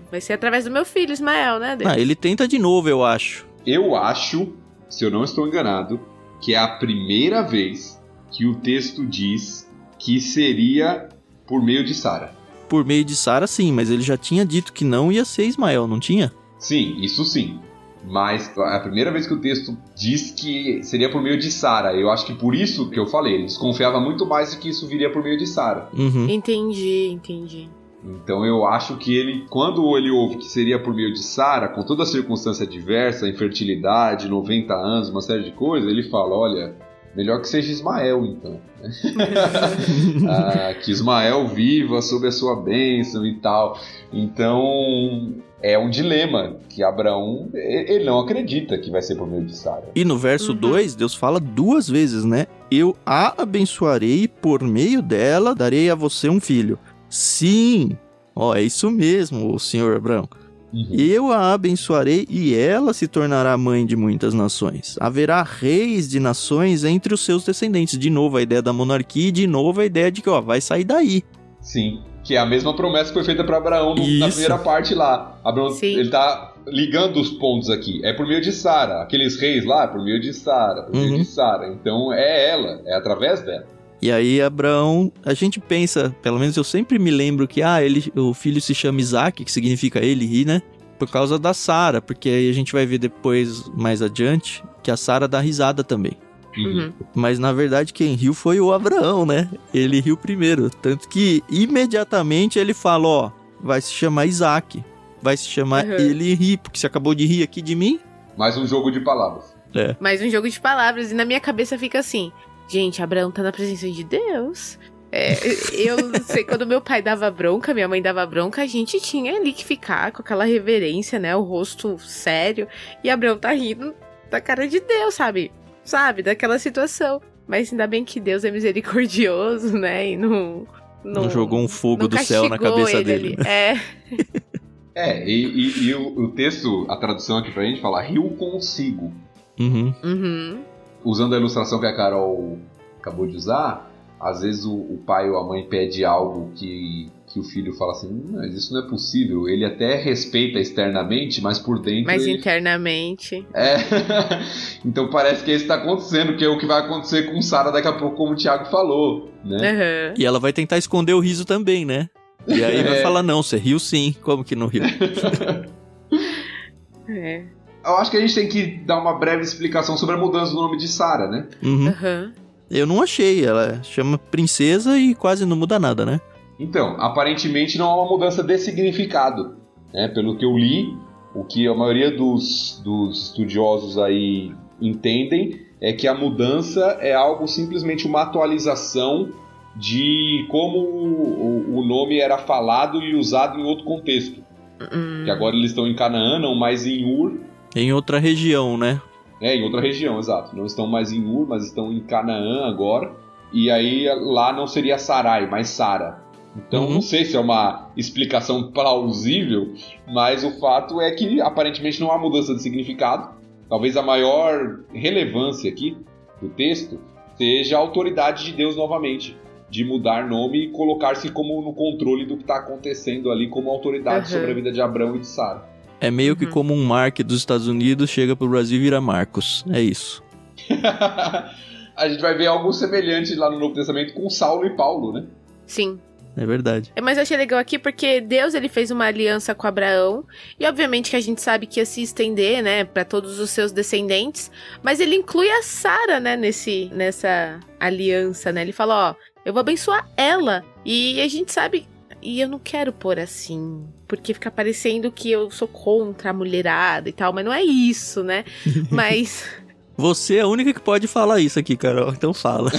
vai ser através do meu filho, Ismael, né? Deus? Ele tenta de novo, eu acho. Eu acho, se eu não estou enganado, que é a primeira vez que o texto diz que seria por meio de Sara. Por meio de Sara, sim, mas ele já tinha dito que não ia ser Ismael, não tinha? Sim, isso sim. Mas é a primeira vez que o texto diz que seria por meio de Sara. Eu acho que por isso que eu falei, ele desconfiava muito mais de que isso viria por meio de Sara. Uhum. Entendi. Então eu acho que ele, quando ele ouve que seria por meio de Sara, com toda a circunstância adversa, infertilidade, 90 anos, uma série de coisas, ele fala, olha, melhor que seja Ismael, então. Que Ismael viva sob a sua bênção e tal. Então, é um dilema que Abraão, ele não acredita que vai ser por meio de Sara. E no verso 2, Deus fala 2 vezes, né? Eu a abençoarei e por meio dela darei a você um filho. Sim, é isso mesmo, senhor Abraão. Eu a abençoarei e ela se tornará mãe de muitas nações. Haverá reis de nações entre os seus descendentes. De novo a ideia da monarquia e de novo a ideia de que vai sair daí. Sim, que é a mesma promessa que foi feita para Abraão na primeira parte lá. Abraão, ele tá ligando os pontos aqui. É por meio de Sara. Aqueles reis lá, por meio de Sara. Por meio de Sara. Então é ela, é através dela. E aí Abraão, a gente pensa, pelo menos eu sempre me lembro que o filho se chama Isaac, que significa ele ri, né? Por causa da Sara, porque aí a gente vai ver depois, mais adiante, que a Sara dá risada também. Mas na verdade quem riu foi o Abraão, né? Ele riu primeiro, tanto que imediatamente ele fala, vai se chamar Isaac, vai se chamar ele ri, porque você acabou de rir aqui de mim. Mais um jogo de palavras. Mais um jogo de palavras, e na minha cabeça fica assim... Gente, Abraão tá na presença de Deus. Eu sei, quando meu pai dava bronca, minha mãe dava bronca, a gente tinha ali que ficar com aquela reverência, né? O rosto sério. E Abraão tá rindo da cara de Deus, sabe? Daquela situação. Mas ainda bem que Deus é misericordioso, né? E não jogou um fogo do céu na cabeça dele. E o texto, a tradução aqui pra gente fala, riu consigo. Usando a ilustração que a Carol acabou de usar, às vezes o pai ou a mãe pede algo que o filho fala assim, mas isso não é possível. Ele até respeita externamente, mas por dentro... Mas internamente... Então parece que isso está acontecendo, que é o que vai acontecer com Sara daqui a pouco, como o Thiago falou, né? E ela vai tentar esconder o riso também, né? E aí vai falar, não, você riu sim, como que não riu? Eu acho que a gente tem que dar uma breve explicação sobre a mudança do nome de Sara, né? Eu não achei, ela chama princesa e quase não muda nada, né? Então, aparentemente não há uma mudança de significado, né? Pelo que eu li, o que a maioria dos estudiosos aí entendem é que a mudança é algo simplesmente uma atualização de como o nome era falado e usado em outro contexto. Que agora eles estão em Canaã, não mais em Ur. Em outra região, né? Em outra região, exato. Não estão mais em Ur, mas estão em Canaã agora. E aí lá não seria Sarai, mas Sara. Então não sei se é uma explicação plausível, mas o fato é que aparentemente não há mudança de significado. Talvez a maior relevância aqui do texto seja a autoridade de Deus novamente, de mudar nome e colocar-se como no controle do que está acontecendo ali como autoridade sobre a vida de Abraão e de Sara. É meio que como um Mark dos Estados Unidos chega pro Brasil e vira Marcos. É isso. A gente vai ver algo semelhante lá no Novo Testamento com Saulo e Paulo, né? Sim. É verdade. Mas eu achei legal aqui porque Deus, ele fez uma aliança com Abraão. E obviamente que a gente sabe que ia se estender, né, para todos os seus descendentes. Mas ele inclui a Sara, né, nessa aliança, né? Ele fala, eu vou abençoar ela. E a gente sabe... E eu não quero pôr assim, porque fica parecendo que eu sou contra a mulherada e tal, mas não é isso, né? Mas... Você é a única que pode falar isso aqui, Carol, então fala.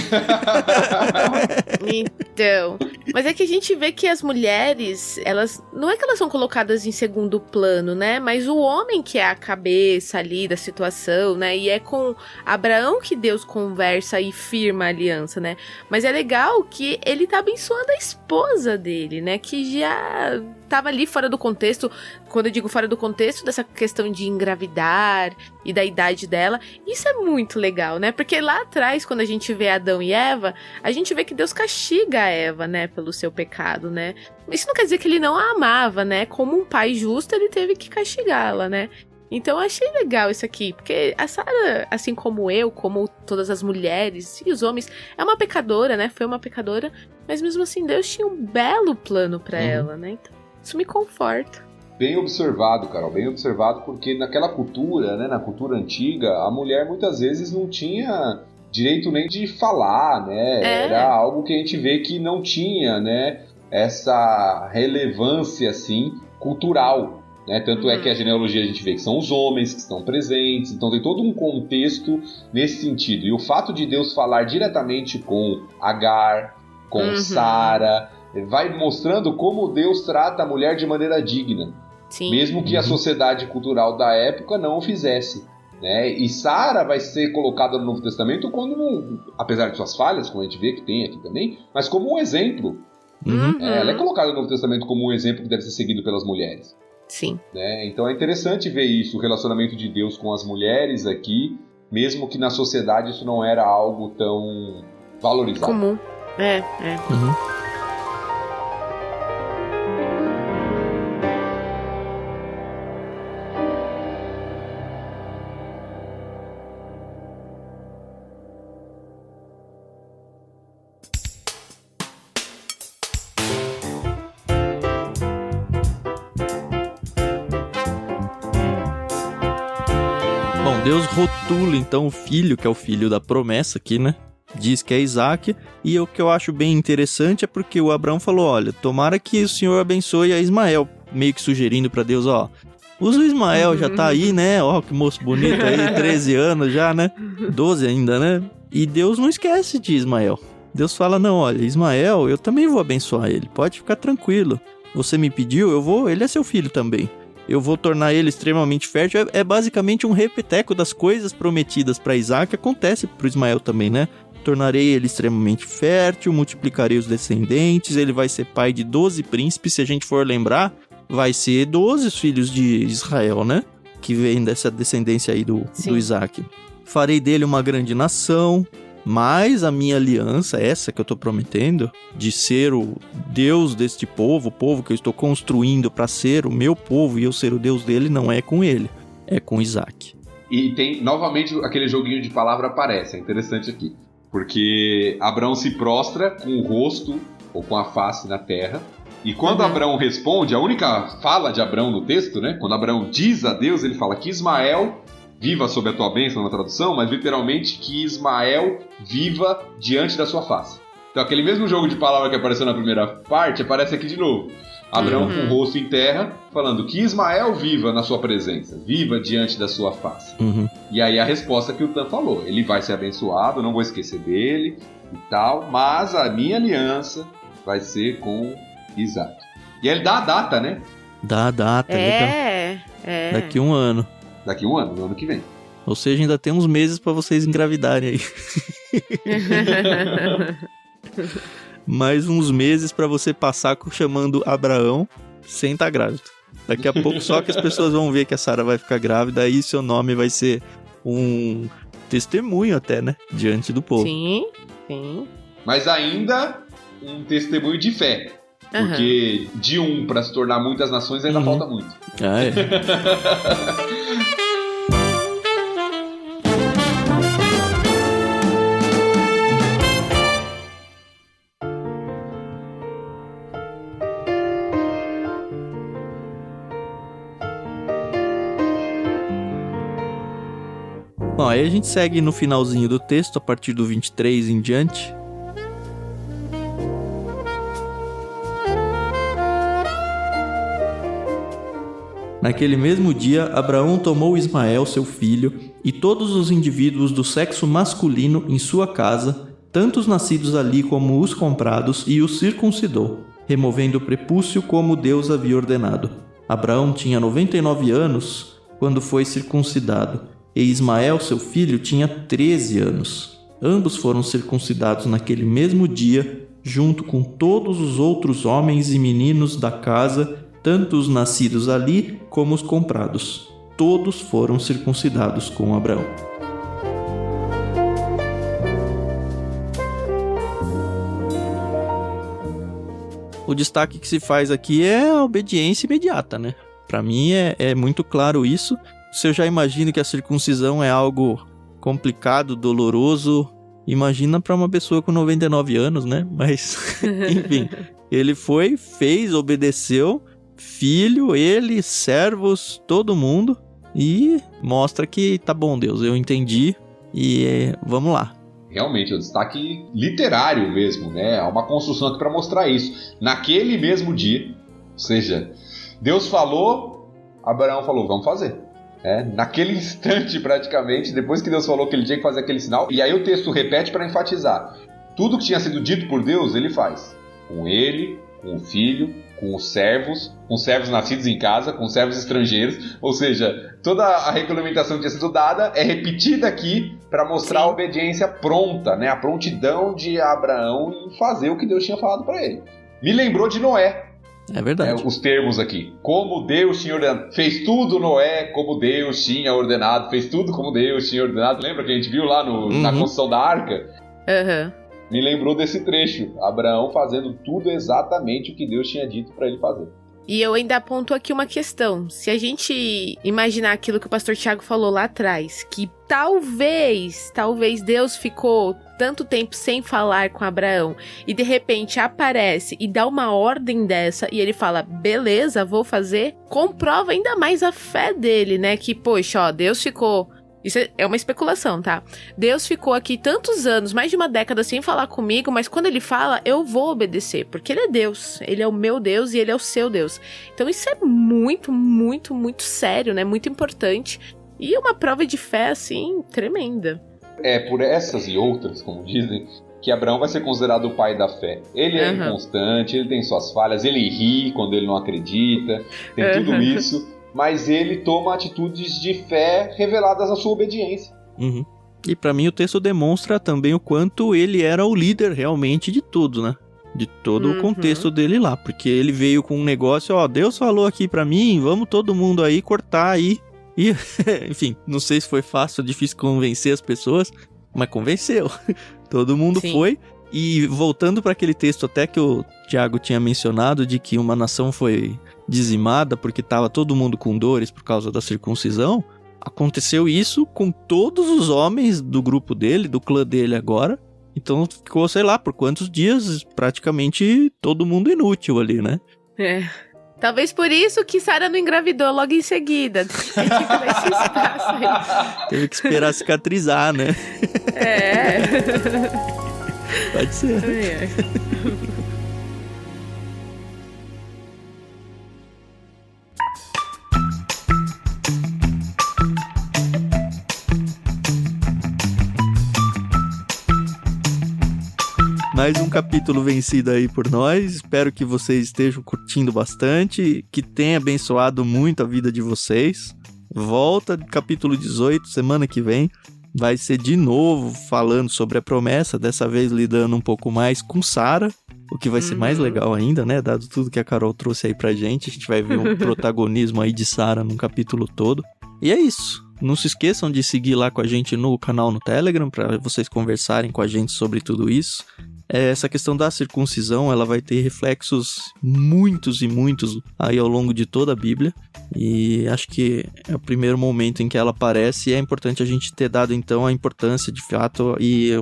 Então, mas é que a gente vê que as mulheres, elas, não é que elas são colocadas em segundo plano, né? Mas o homem que é a cabeça ali da situação, né? E é com Abraão que Deus conversa e firma a aliança, né? Mas é legal que ele tá abençoando a esposa dele, né? Que já tava ali fora do contexto. Quando eu digo fora do contexto, dessa questão de engravidar e da idade dela, isso é muito legal, né? Porque lá atrás, quando a gente vê Adão e Eva, a gente vê que Deus castiga a Eva, né? Pelo seu pecado, né? Isso não quer dizer que ele não a amava, né? Como um pai justo, ele teve que castigá-la, né? Então eu achei legal isso aqui, porque a Sarah, assim como eu, como todas as mulheres e os homens, é uma pecadora, né? Foi uma pecadora, mas mesmo assim Deus tinha um belo plano pra ela, né? Então isso me conforta. Bem observado, Carol, bem observado, porque naquela cultura, né, na cultura antiga, a mulher muitas vezes não tinha direito nem de falar, né? Era algo que a gente vê que não tinha, né, essa relevância, assim, cultural, né? Tanto é que a genealogia a gente vê que são os homens que estão presentes, então tem todo um contexto nesse sentido. E o fato de Deus falar diretamente com Agar, com Sara, vai mostrando como Deus trata a mulher de maneira digna. Sim. Mesmo que a sociedade cultural da época não o fizesse, né? E Sara vai ser colocada no Novo Testamento como, apesar de suas falhas, como a gente vê que tem aqui também, mas como um exemplo. Ela é colocada no Novo Testamento como um exemplo que deve ser seguido pelas mulheres. Sim. Né? Então é interessante ver isso, o relacionamento de Deus com as mulheres aqui, mesmo que na sociedade isso não era algo tão valorizado. Comum. Deus rotula então o filho, que é o filho da promessa aqui, né? Diz que é Isaac, e o que eu acho bem interessante é porque o Abraão falou, olha, tomara que o Senhor abençoe a Ismael, meio que sugerindo pra Deus, ó, usa o Ismael, já tá aí, né? Ó, que moço bonito aí, 13 anos já, né? 12 ainda, né? E Deus não esquece de Ismael. Deus fala, não, olha, Ismael, eu também vou abençoar ele, pode ficar tranquilo. Você me pediu, eu vou, ele é seu filho também. Eu vou tornar ele extremamente fértil. É basicamente um repeteco das coisas prometidas para Isaac, que acontece para Ismael também, né? Tornarei ele extremamente fértil, multiplicarei os descendentes, ele vai ser pai de 12 príncipes, se a gente for lembrar, vai ser 12 filhos de Israel, né? Que vem dessa descendência aí do Isaac. Farei dele uma grande nação, mas a minha aliança, essa que eu tô prometendo, de ser o Deus deste povo, o povo que eu estou construindo para ser o meu povo e eu ser o Deus dele, não é com ele, é com Isaac. E tem, novamente, aquele joguinho de palavra aparece, é interessante aqui. Porque Abraão se prostra com o rosto ou com a face na terra. E quando Abraão responde, a única fala de Abraão no texto, né? Quando Abraão diz a Deus, ele fala que Ismael viva sob a tua bênção na tradução, mas literalmente que Ismael viva diante da sua face. Então aquele mesmo jogo de palavra que apareceu na primeira parte, aparece aqui de novo. Abraão com o rosto em terra, falando que Ismael viva na sua presença, viva diante da sua face. E aí a resposta que o Tan falou, ele vai ser abençoado, não vou esquecer dele e tal, mas a minha aliança vai ser com Isaac. E ele dá a data, né? Dá a data, legal. Daqui um ano. Daqui um ano, no ano que vem. Ou seja, ainda tem uns meses pra vocês engravidarem aí. Mais uns meses pra você passar chamando Abraão sem estar grávido. Daqui a pouco só que as pessoas vão ver que a Sara vai ficar grávida, aí seu nome vai ser um testemunho até, né? Diante do povo. Sim, sim. Mas ainda um testemunho de fé. Porque de um para se tornar muitas nações ainda falta muito. Ah, é. Bom, aí a gente segue no finalzinho do texto, a partir do 23 em diante. Naquele mesmo dia, Abraão tomou Ismael, seu filho, e todos os indivíduos do sexo masculino em sua casa, tanto os nascidos ali como os comprados, e os circuncidou, removendo o prepúcio como Deus havia ordenado. Abraão tinha 99 anos quando foi circuncidado, e Ismael, seu filho, tinha 13 anos. Ambos foram circuncidados naquele mesmo dia, junto com todos os outros homens e meninos da casa, tanto os nascidos ali como os comprados. Todos foram circuncidados com Abraão. O destaque que se faz aqui é a obediência imediata, né? Para mim é muito claro isso. Se eu já imagino que a circuncisão é algo complicado, doloroso, imagina para uma pessoa com 99 anos, né? Mas, enfim, ele foi, fez, obedeceu, filho, ele, servos, todo mundo, e mostra que tá bom, Deus, eu entendi e vamos lá. Realmente, é um destaque literário mesmo, né? Há uma construção aqui para mostrar isso. Naquele mesmo dia, ou seja, Deus falou, Abraão falou, vamos fazer. Naquele instante, praticamente, depois que Deus falou que ele tinha que fazer aquele sinal, e aí o texto repete para enfatizar. Tudo que tinha sido dito por Deus, ele faz. Com ele, com o filho, com os servos nascidos em casa, com os servos estrangeiros, ou seja, toda a regulamentação que tinha sido dada é repetida aqui para mostrar a obediência pronta, né? A prontidão de Abraão em fazer o que Deus tinha falado para ele. Me lembrou de Noé. É verdade. Os termos aqui. Como Deus tinha ordenado. Fez tudo Noé como Deus tinha ordenado. Fez tudo como Deus tinha ordenado. Lembra que a gente viu lá na construção da arca? Me lembrou desse trecho. Abraão fazendo tudo exatamente o que Deus tinha dito para ele fazer. E eu ainda aponto aqui uma questão. Se a gente imaginar aquilo que o pastor Tiago falou lá atrás, que talvez Deus ficou tanto tempo sem falar com Abraão e de repente aparece e dá uma ordem dessa e ele fala, beleza, vou fazer, comprova ainda mais a fé dele, né? Que, poxa, ó, Deus ficou... Isso é uma especulação, tá? Deus ficou aqui tantos anos, mais de uma década sem falar comigo, mas quando ele fala, eu vou obedecer, porque ele é Deus. Ele é o meu Deus e ele é o seu Deus. Então isso é muito, muito, muito sério, né? Muito importante. E uma prova de fé, assim, tremenda. É por essas e outras, como dizem, que Abraão vai ser considerado o pai da fé. Ele é inconstante, ele tem suas falhas, ele ri quando ele não acredita, tem tudo isso... Mas ele toma atitudes de fé reveladas na sua obediência. E para mim o texto demonstra também o quanto ele era o líder realmente de tudo, né? De todo o contexto dele lá. Porque ele veio com um negócio, ó, Deus falou aqui para mim, vamos todo mundo aí cortar aí. E, enfim, não sei se foi fácil ou difícil convencer as pessoas, mas convenceu. Todo mundo foi. E voltando para aquele texto até que o Tiago tinha mencionado, de que uma nação foi dizimada porque estava todo mundo com dores por causa da circuncisão, aconteceu isso com todos os homens do grupo dele, do clã dele agora. Então ficou, sei lá, por quantos dias, praticamente todo mundo inútil ali, né? Talvez por isso que Sara não engravidou logo em seguida. Teve que esperar cicatrizar, né? Pode ser. Mais um capítulo vencido aí por nós. Espero que vocês estejam curtindo bastante, que tenha abençoado muito a vida de vocês. Volta capítulo 18, semana que vem. Vai ser de novo falando sobre a promessa, dessa vez lidando um pouco mais com Sara, o que vai ser mais legal ainda, né? Dado tudo que a Carol trouxe aí pra gente, a gente vai ver um protagonismo aí de Sara num capítulo todo. E é isso. Não se esqueçam de seguir lá com a gente no canal no Telegram, para vocês conversarem com a gente sobre tudo isso. Essa questão da circuncisão, ela vai ter reflexos muitos e muitos aí ao longo de toda a Bíblia. E acho que é o primeiro momento em que ela aparece e é importante a gente ter dado então a importância de fato e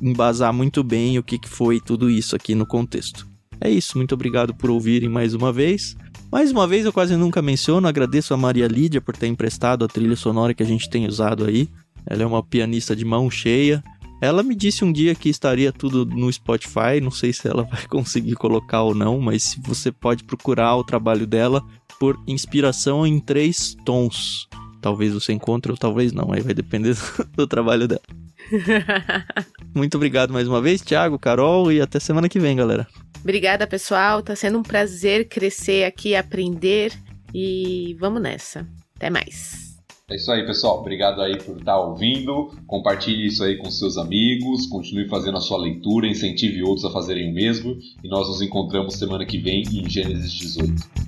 embasar muito bem o que foi tudo isso aqui no contexto. É isso, muito obrigado por ouvirem mais uma vez. Mais uma vez eu quase nunca menciono, agradeço a Maria Lídia por ter emprestado a trilha sonora que a gente tem usado aí. Ela é uma pianista de mão cheia. Ela me disse um dia que estaria tudo no Spotify, não sei se ela vai conseguir colocar ou não, mas você pode procurar o trabalho dela por Inspiração em 3 Tons. Talvez você encontre ou talvez não, aí vai depender do trabalho dela. Muito obrigado mais uma vez, Thiago, Carol, e até semana que vem, galera. Obrigada, pessoal. Tá sendo um prazer crescer aqui, aprender e vamos nessa. Até mais. É isso aí, pessoal. Obrigado aí por estar ouvindo. Compartilhe isso aí com seus amigos. Continue fazendo a sua leitura. Incentive outros a fazerem o mesmo. E nós nos encontramos semana que vem em Gênesis 18.